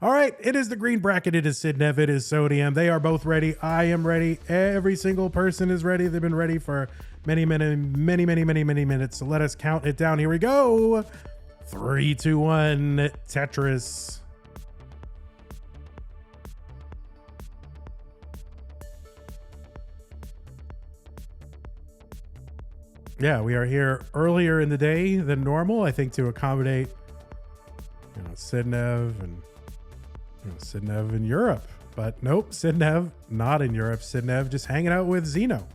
All right, it is the green bracket. It is Sidnev. It is Sodium. They are both ready. I am ready. Every single person is ready. They've been ready for many minutes. So let us count it down. Here we go. 3, 2, 1. Tetris. Yeah, we are here earlier in the day than normal, I think, to accommodate, Sidnev and Sidnev in Europe. But nope, Sidnev not in Europe. Sidnev just hanging out with Zeno.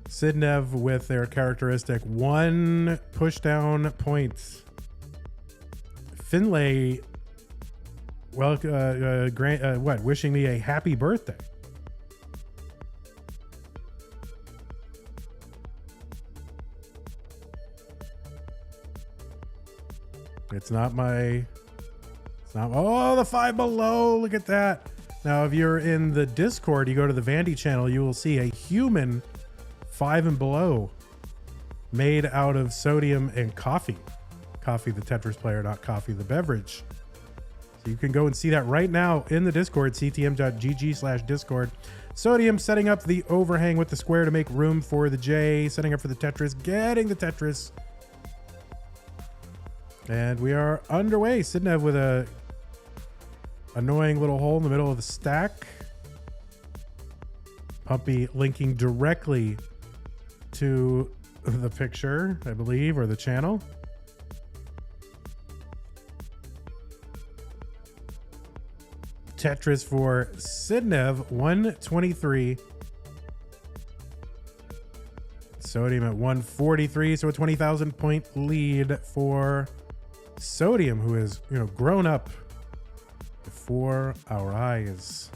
Sidnev with their characteristic 1 pushdown point. Finlay, well, wishing me a happy birthday. It's not, oh, the 5 below. Look at that. Now, if you're in the Discord, you go to the Vandy channel, you will see a human 5 and below made out of sodium and coffee. Coffee, the Tetris player, not coffee, the beverage. So you can go and see that right now in the Discord, ctm.gg/Discord. Sodium setting up the overhang with the square to make room for the J, setting up for the Tetris, getting the Tetris. And we are underway. Sidnev with a annoying little hole in the middle of the stack. Pumpy linking directly to the picture, I believe, or the channel. Tetris for Sidnev, 123. Sodium at 143, so a 20,000 point lead for Sodium, who has, grown up before our eyes.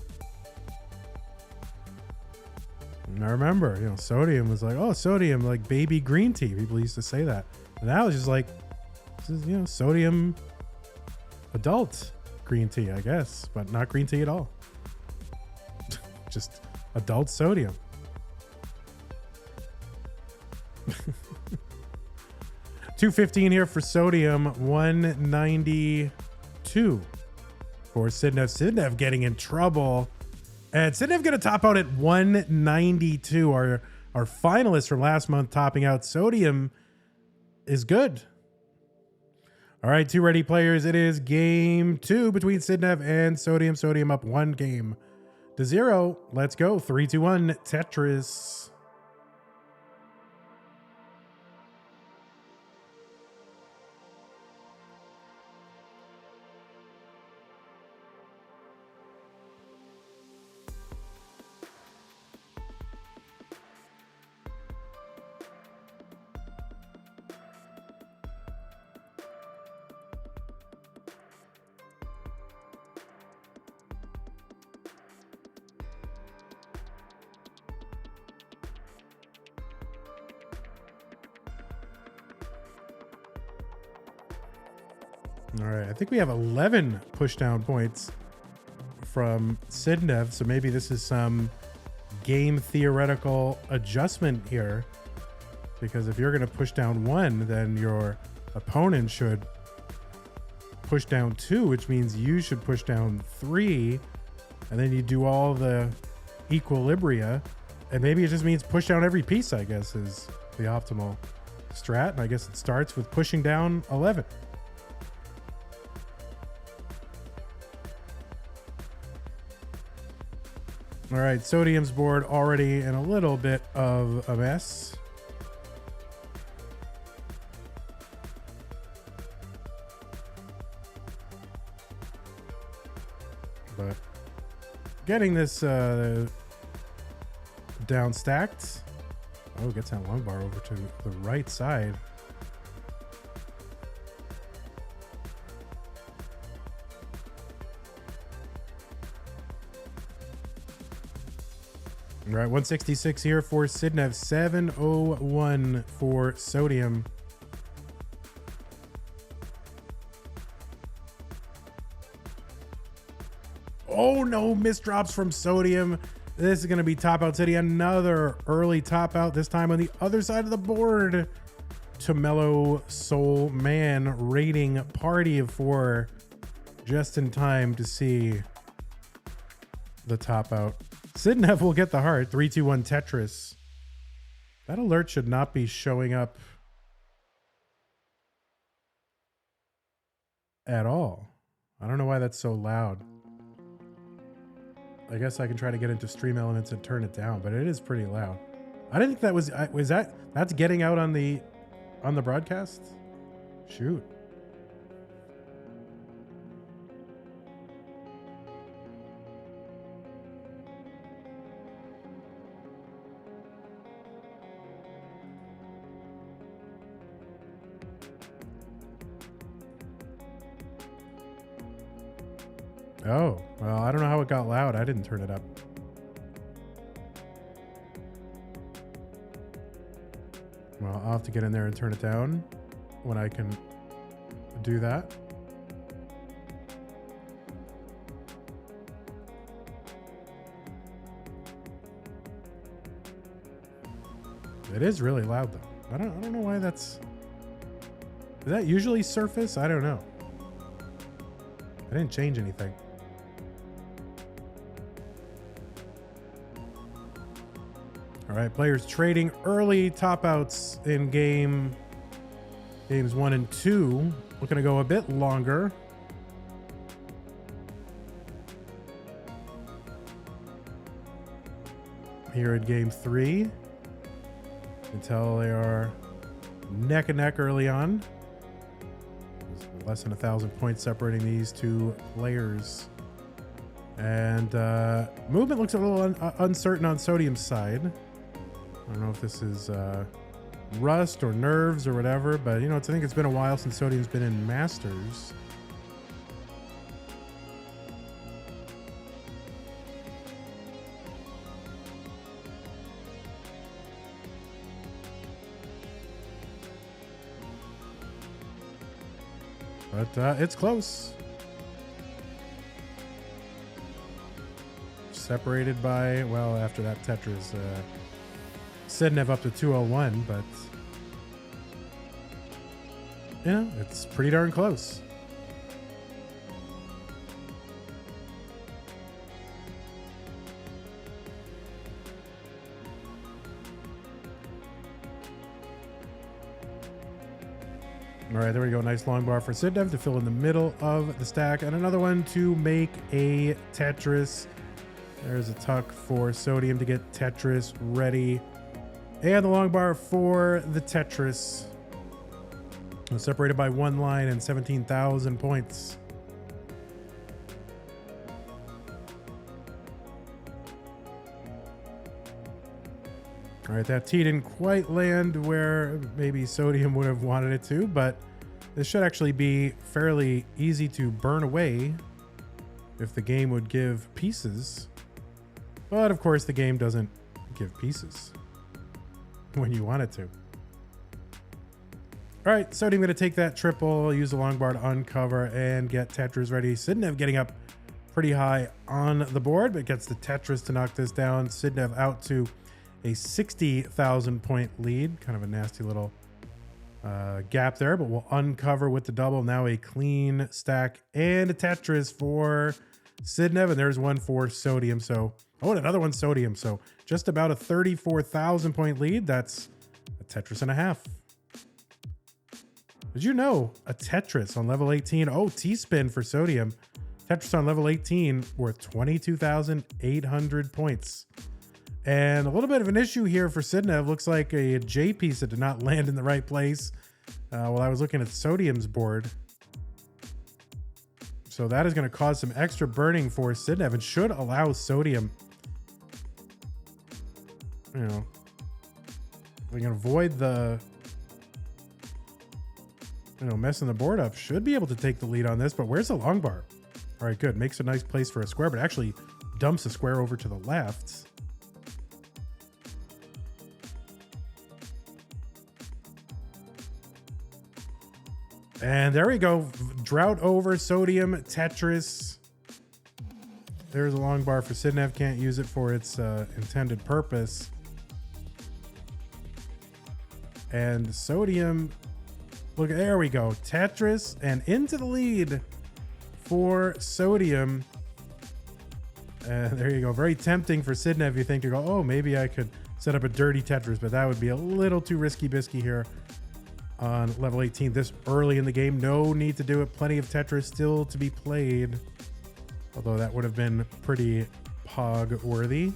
And I remember, Sodium was like, oh, Sodium, like baby green tea. People used to say that. And now it's just like, this is, Sodium adult green tea, I guess, but not green tea at all. Just adult Sodium. 215 here for Sodium, 192 for Sidnev. Sidnev getting in trouble. And Sidnev going to top out at 192. Our finalist from last month topping out. Sodium is good. All right, 2 ready players. It is game 2 between Sidnev and Sodium. Sodium up 1-0. Let's go. 3, 2, 1. Tetris. All right, I think we have 11 pushdown points from Sidnev, so maybe this is some game theoretical adjustment here, because if you're going to push down 1, then your opponent should push down 2, which means you should push down 3, and then you do all the equilibria, and maybe it just means push down every piece, I guess, is the optimal strat, and I guess it starts with pushing down 11. All right, Sodium's board already in a little bit of a mess. But getting this down stacked. Oh, gets that long bar over to the right side. All right, 166 here for Sidnev, 701 for Sodium. Oh no, misdrops from Sodium. This is going to be Top Out City. Another early top out, this time on the other side of the board. to Mellow Soul Man raiding party of 4 just in time to see the top out. Sidnev will get the heart. 3, 2, 1 Tetris. That alert should not be showing up at all. I don't know why that's so loud. I guess I can try to get into Stream Elements and turn it down, but it is pretty loud. I didn't think that was that's getting out on the broadcast? Shoot. Oh, well, I don't know how it got loud. I didn't turn it up. Well, I'll have to get in there and turn it down when I can do that. It is really loud though. I don't know why that's... Is that usually Surface? I don't know. I didn't change anything. All right, players trading early top outs in games 1 and 2. Looking to go a bit longer. Here in game 3. Until they are neck and neck early on. There's less than 1,000 points separating these two players. And movement looks a little uncertain on Sodium's side. I don't know if this is rust or nerves or whatever, but you know, I think it's been a while since Sodium's been in Masters. But it's close. Separated by, well, after that Tetris, Sidnev up to 201, but you know, it's pretty darn close. All right, there we go. Nice long bar for Sidnev to fill in the middle of the stack, and another one to make a Tetris. There's a tuck for Sodium to get Tetris ready. And the long bar for the Tetris. Separated by 1 line and 17,000 points. All right, that T didn't quite land where maybe Sodium would have wanted it to, but this should actually be fairly easy to burn away if the game would give pieces. But of course, the game doesn't give pieces when you want it to. All right, Sodium going to take that triple, use the long bar to uncover and get Tetris ready. Sidnev getting up pretty high on the board, but gets the Tetris to knock this down. Sidnev out to a 60,000 point lead. Kind of a nasty little gap there, but we'll uncover with the double. Now a clean stack and a Tetris for Sidnev, and there's one for Sodium. So, oh, and another one Sodium. So just about a 34,000 point lead. That's a Tetris and a half. Did you know a Tetris on level 18? Oh, T-spin for Sodium. Tetris on level 18 worth 22,800 points. And a little bit of an issue here for Sidnev. Looks like a J piece that did not land in the right place while I was looking at Sodium's board. So that is going to cause some extra burning for Sidnev and should allow Sodium, you know, we can avoid the, you know, messing the board up. Should be able to take the lead on this, but where's the long bar? All right, good. Makes a nice place for a square, but actually dumps a square over to the left. And there we go. Drought over, Sodium, Tetris. There's a long bar for Sidnev. Can't use it for its intended purpose. And Sodium, look, there we go. Tetris and into the lead for Sodium. There you go. Very tempting for Sidnev, you think, to go, oh, maybe I could set up a dirty Tetris, but that would be a little too risky bisky here on level 18 this early in the game. No need to do it. Plenty of Tetris still to be played, although that would have been pretty pog worthy,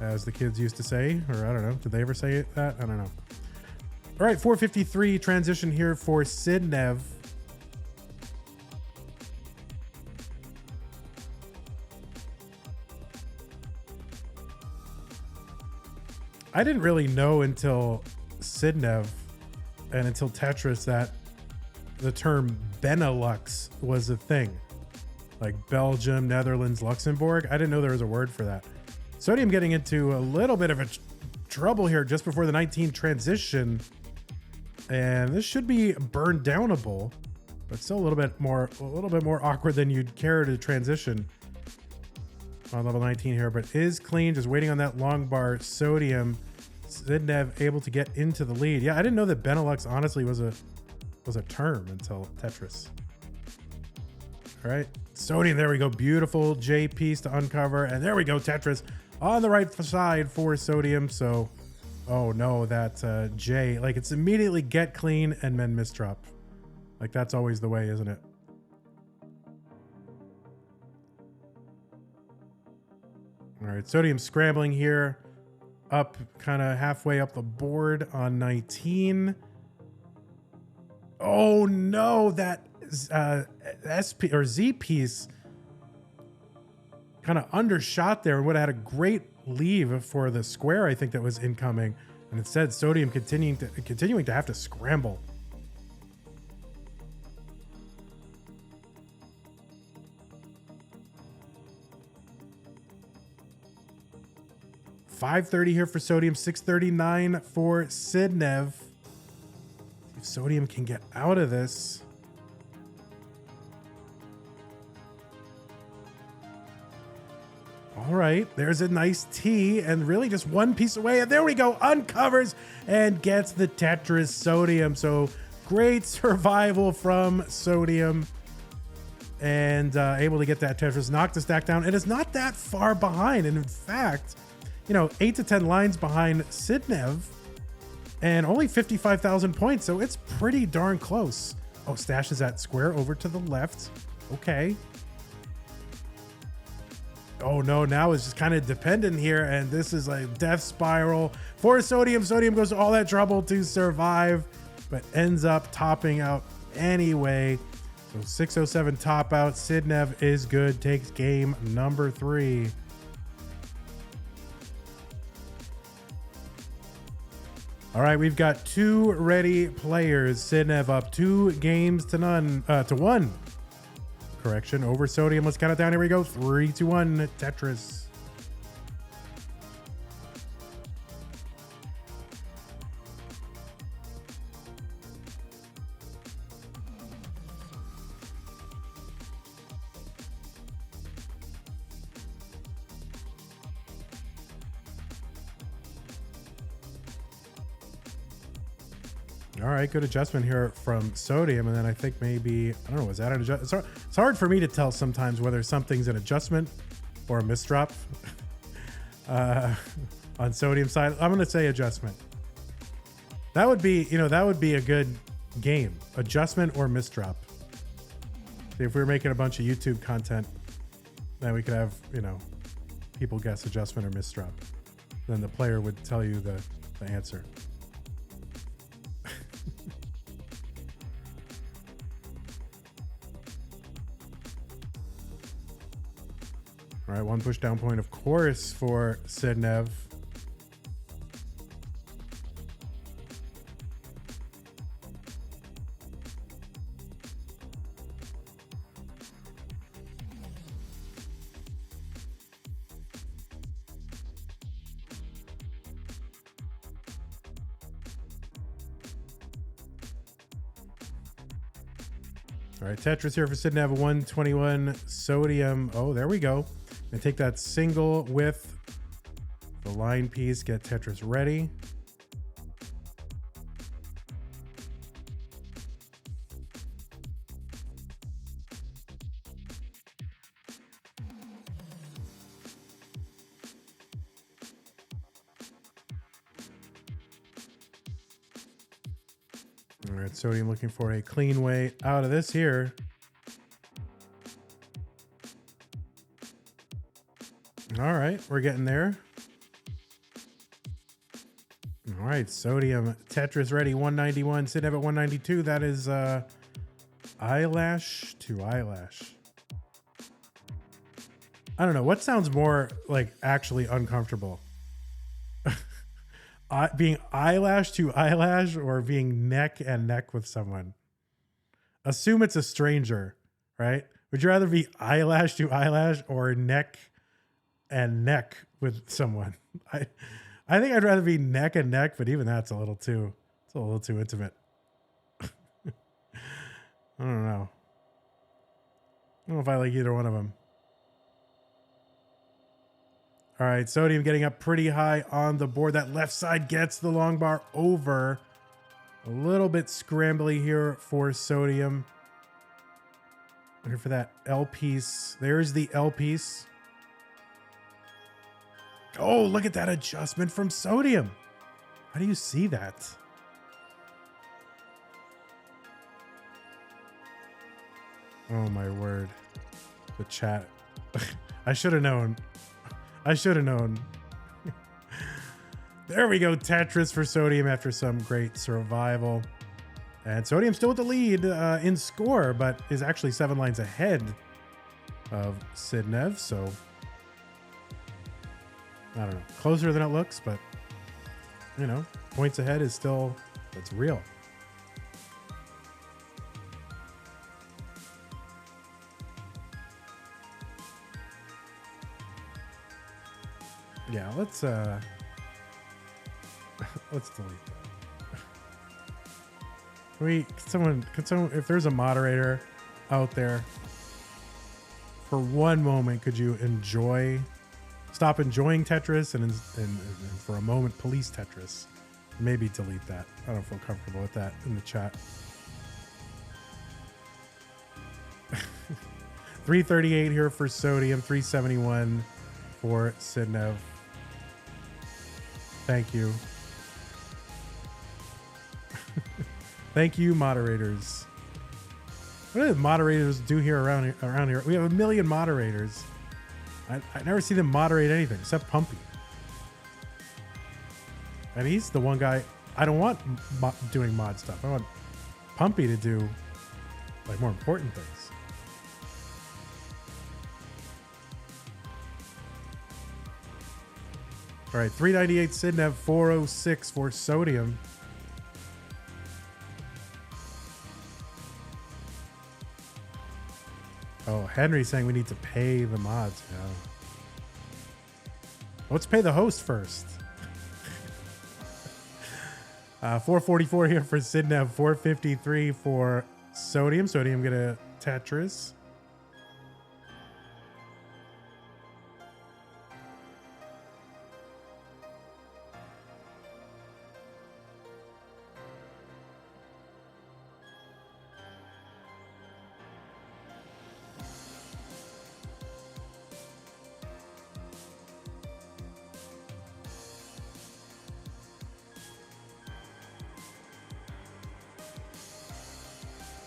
as the kids used to say, or I don't know, did they ever say that? I don't know. All right, 453 transition here for Sidnev. I didn't really know until Sidnev and until Tetris that the term Benelux was a thing. Like Belgium, Netherlands, Luxembourg. I didn't know there was a word for that. Sodium getting into a little bit of a trouble here just before the 19 transition. And this should be burn downable, but still a little bit more awkward than you'd care to transition on level 19 here, but is clean, just waiting on that long bar. Sodium, Sidnev able to get into the lead. Yeah, I didn't know that Benelux honestly was a term until Tetris. All right, Sodium, there we go. Beautiful J piece to uncover, and there we go. Tetris on the right side for Sodium. So, oh no, that J, like it's immediately get clean and then misdrop. Like that's always the way, isn't it? All right, Sodium scrambling here, up kind of halfway up the board on 19. Oh no, that SP or Z piece kind of undershot there and would have had a great leave for the square, I think, that was incoming. And instead, Sodium continuing to have to scramble. $530 here for Sodium, $639 for Sidnev. If Sodium can get out of this. All right, there's a nice T and really just one piece away. And there we go, uncovers and gets the Tetris Sodium. So great survival from Sodium and able to get that Tetris, knock the stack down. It is not that far behind. And in fact, you know, 8 to 10 lines behind Sidnev and only 55,000 points. So it's pretty darn close. Oh, stashes that square over to the left. Okay. Oh no, now it's just kind of dependent here. And this is a death spiral for Sodium. Sodium goes to all that trouble to survive, but ends up topping out anyway. So 607 top out. Sidnev is good, takes game number 3. All right, we've got 2 ready players. Sidnev up 2 games to 1. Correction over Sodium. Let's count it down. Here we go. 3, 2, 1. Tetris. All right, good adjustment here from Sodium. And then I think maybe, I don't know, is that an adjustment? It's hard for me to tell sometimes whether something's an adjustment or a misdrop on Sodium's side. I'm going to say adjustment. That would be, you know, that would be a good game. Adjustment or misdrop. See, if we were making a bunch of YouTube content, then we could have, you know, people guess adjustment or misdrop. Then the player would tell you the answer. All right, 1 push down point, of course, for Sidnev. All right, Tetris here for Sidnev, 121 Sodium. Oh, there we go. And take that single with the line piece, get Tetris ready. All right, Sodium looking for a clean way out of this here. All right, we're getting there. All right, Sodium, Tetris ready, 191. Sidnev at 192. That is eyelash to eyelash. I don't know. What sounds more like actually uncomfortable? Being eyelash to eyelash or being neck and neck with someone? Assume it's a stranger, right? Would you rather be eyelash to eyelash or neck and neck with someone? I think I'd rather be neck and neck, but even that's a little too intimate. I don't know. I don't know if I like either one of them. All right, Sodium getting up pretty high on the board. That left side gets the long bar over. A little bit scrambly here for Sodium. Looking for that L piece. There's the L piece. Oh, look at that adjustment from Sodium. How do you see that? Oh my word. The chat. I should have known. I should have known. There we go. Tetris for Sodium after some great survival. And Sodium still with the lead in score, but is actually 7 lines ahead of Sidnev. So, I don't know. Closer than it looks, but, you know, points ahead is still, it's real. Yeah, let's delete that. Could someone, if there's a moderator out there, for one moment, could you stop enjoying Tetris and for a moment police Tetris? Maybe delete that. I don't feel comfortable with that in the chat. 338 here for Sodium, 371 for Sidnev. Thank you. Thank you, moderators. What do the moderators do here around here? We have 1 million moderators. I never see them moderate anything except Pumpy. And he's the one guy I don't want doing mod stuff. I want Pumpy to do like more important things. All right, 398 Sidnev, 406 for Sodium. Oh, Henry's saying we need to pay the mods. Yeah. Let's pay the host first. 444 here for Sidnev, 453 for Sodium. Sodium get a Tetris.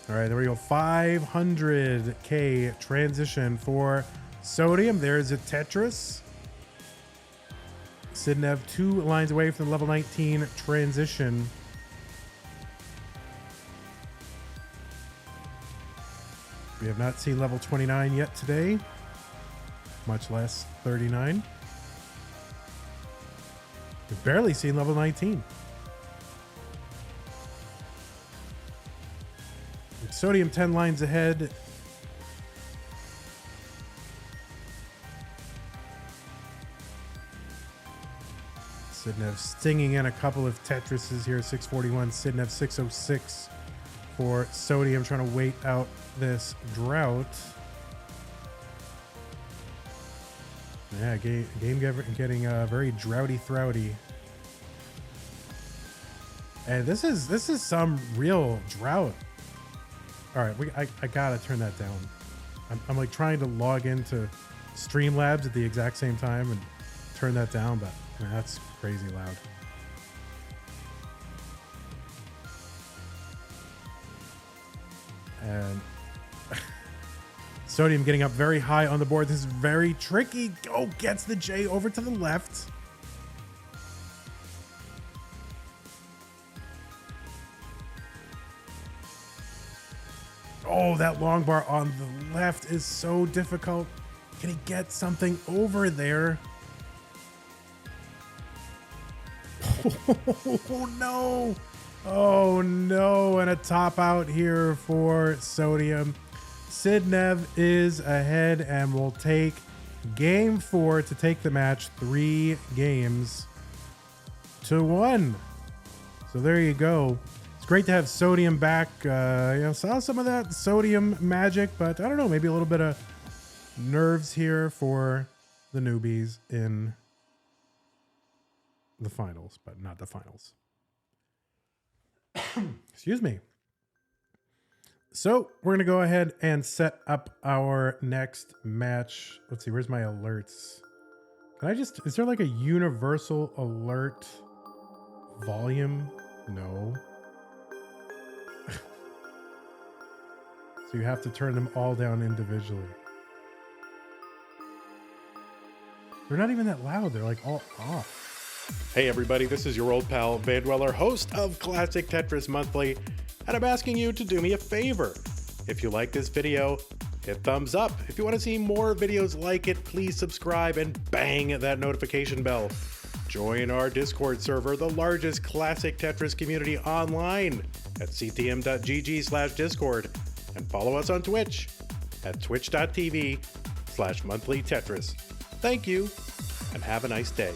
All right, there we go. 500K transition for Sodium. There's a Tetris. Sidnev 2 lines away from the level 19 transition. We have not seen level 29 yet today, much less 39. We've barely seen level 19. Sodium 10 lines ahead. Sidnev stinging in a couple of Tetrises here. 641, Sidnev 606 for Sodium, trying to wait out this drought. Yeah, game getting very droughty. And this is some real drought. All right, I gotta turn that down. I'm like trying to log into Streamlabs at the exact same time and turn that down, but man, that's crazy loud. And Sodium getting up very high on the board. This is very tricky. Oh, gets the J over to the left. Oh, that long bar on the left is so difficult. Can he get something over there? Oh, no. Oh, no. And a top out here for Sodium. Sidnev is ahead and will take game 4 to take the match 3 games to 1. So there you go. It's great to have Sodium back. Saw some of that Sodium magic, but I don't know, maybe a little bit of nerves here for the newbies in the finals, but not the finals. Excuse me. So we're going to go ahead and set up our next match. Let's see, where's my alerts? Is there like a universal alert volume? No. So you have to turn them all down individually. They're not even that loud. They're like all off. Hey everybody, this is your old pal Vandweller, host of Classic Tetris Monthly, and I'm asking you to do me a favor. If you like this video, hit thumbs up. If you want to see more videos like it, please subscribe and bang that notification bell. Join our Discord server, the largest classic Tetris community online, at ctm.gg/discord, and follow us on Twitch at twitch.tv/monthlytetris. Thank you, and have a nice day.